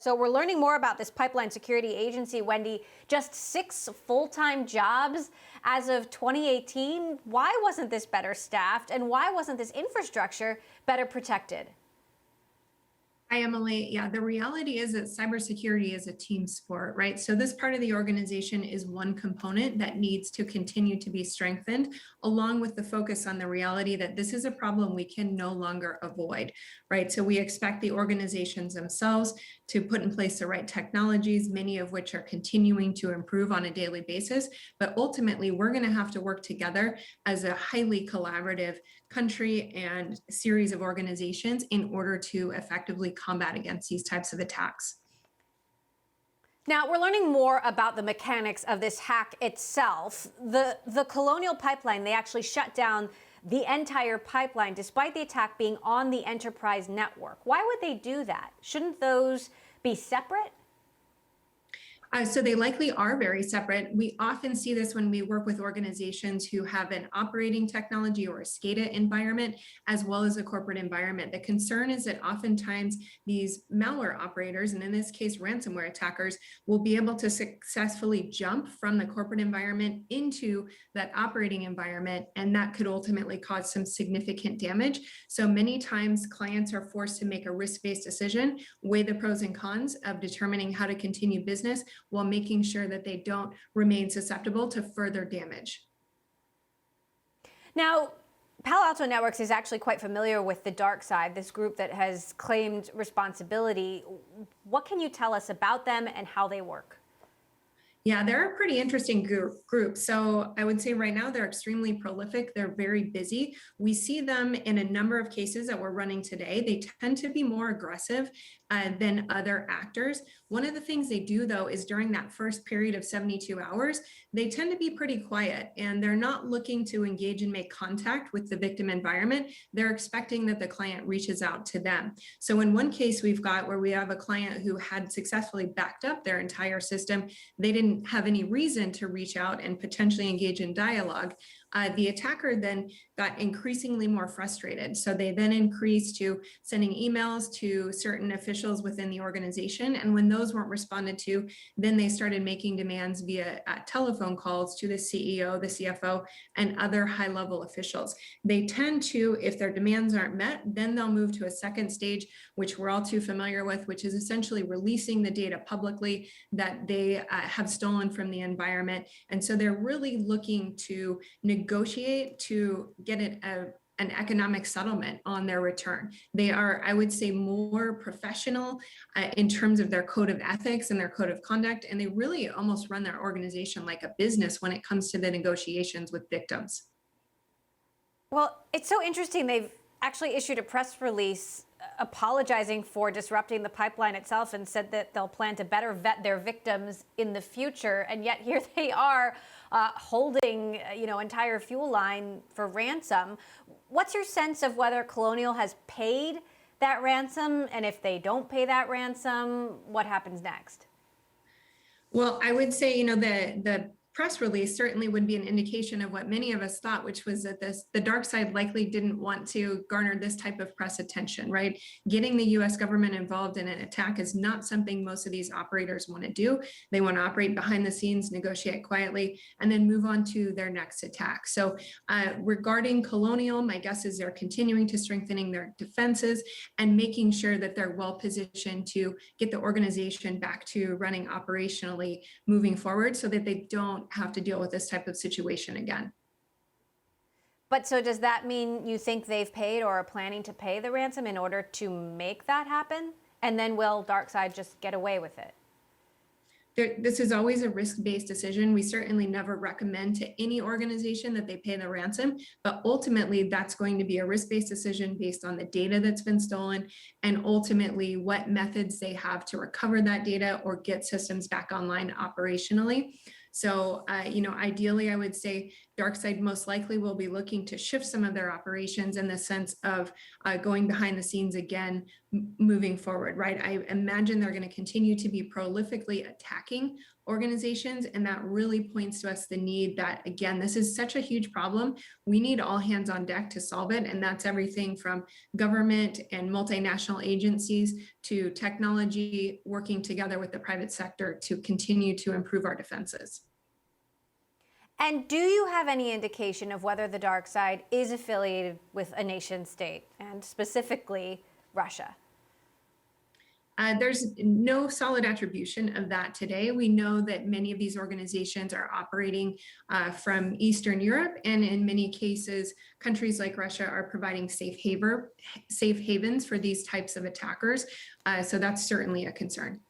So we're learning more about this pipeline security agency, Wendi. Just 6 full-time jobs as of 2018. Why wasn't this better staffed, and why wasn't this infrastructure better protected? Hi, Emily. Yeah, the reality is that cybersecurity is a team sport, right? So this part of the organization is one component that needs to continue to be strengthened, along with the focus on the reality that this is a problem we can no longer avoid, right? So we expect the organizations themselves to put in place the right technologies, many of which are continuing to improve on a daily basis. But ultimately, we're going to have to work together as a highly collaborative country and series of organizations in order to effectively combat against these types of attacks. Now, we're learning more about the mechanics of this hack itself. The Colonial Pipeline, they actually shut down the entire pipeline despite the attack being on the enterprise network. Why would they do that? Shouldn't those be separate? So they likely are very separate. We often see this when we work with organizations who have an operating technology or a SCADA environment, as well as a corporate environment. The concern is that oftentimes these malware operators, and in this case, ransomware attackers, will be able to successfully jump from the corporate environment into that operating environment, and that could ultimately cause some significant damage. So many times clients are forced to make a risk-based decision, weigh the pros and cons of determining how to continue business, while making sure that they don't remain susceptible to further damage. Now, Palo Alto Networks is actually quite familiar with the dark side, this group that has claimed responsibility. What can you tell us about them and how they work? Yeah, they're a pretty interesting group. So I would say right now they're extremely prolific. They're very busy. We see them in a number of cases that we're running today. They tend to be more aggressive than other actors. One of the things they do, though, is during that first period of 72 hours, they tend to be pretty quiet, and they're not looking to engage and make contact with the victim environment. They're expecting that the client reaches out to them. So in one case we've got where we have a client who had successfully backed up their entire system. They didn't have any reason to reach out and potentially engage in dialogue. The attacker then got increasingly more frustrated. So they then increased to sending emails to certain officials within the organization. And when those weren't responded to, then they started making demands via telephone calls to the CEO, the CFO, and other high-level officials. They tend to, if their demands aren't met, then they'll move to a second stage, which we're all too familiar with, which is essentially releasing the data publicly that they have stolen from the environment. And so they're really looking to negotiate to get an economic settlement on their return. They are, I would say, more professional in terms of their code of ethics and their code of conduct, and they really almost run their organization like a business when it comes to the negotiations with victims. Well, it's so interesting. They've actually issued a press release apologizing for disrupting the pipeline itself and said that they'll plan to better vet their victims in the future. And yet here they are holding, entire fuel line for ransom. What's your sense of whether Colonial has paid that ransom? And if they don't pay that ransom, what happens next? Well, I would say, the press release certainly would be an indication of what many of us thought, which was that the dark side likely didn't want to garner this type of press attention, right? Getting the US government involved in an attack is not something most of these operators want to do. They want to operate behind the scenes, negotiate quietly, and then move on to their next attack. So regarding Colonial, my guess is they're continuing to strengthening their defenses and making sure that they're well positioned to get the organization back to running operationally moving forward so that they don't have to deal with this type of situation again. But so does that mean you think they've paid or are planning to pay the ransom in order to make that happen? And then will DarkSide just get away with it? This is always a risk-based decision. We certainly never recommend to any organization that they pay the ransom, but ultimately that's going to be a risk-based decision based on the data that's been stolen and ultimately what methods they have to recover that data or get systems back online operationally. So, ideally, I would say dark side most likely will be looking to shift some of their operations in the sense of going behind the scenes again, moving forward, right? I imagine they're going to continue to be prolifically attacking organizations, and that really points to us the need that, again, this is such a huge problem. We need all hands on deck to solve it, and that's everything from government and multinational agencies to technology working together with the private sector to continue to improve our defenses. And do you have any indication of whether the dark side is affiliated with a nation state, and specifically Russia? There's no solid attribution of that today. We know that many of these organizations are operating from Eastern Europe, and in many cases, countries like Russia are providing safe havens for these types of attackers. So that's certainly a concern.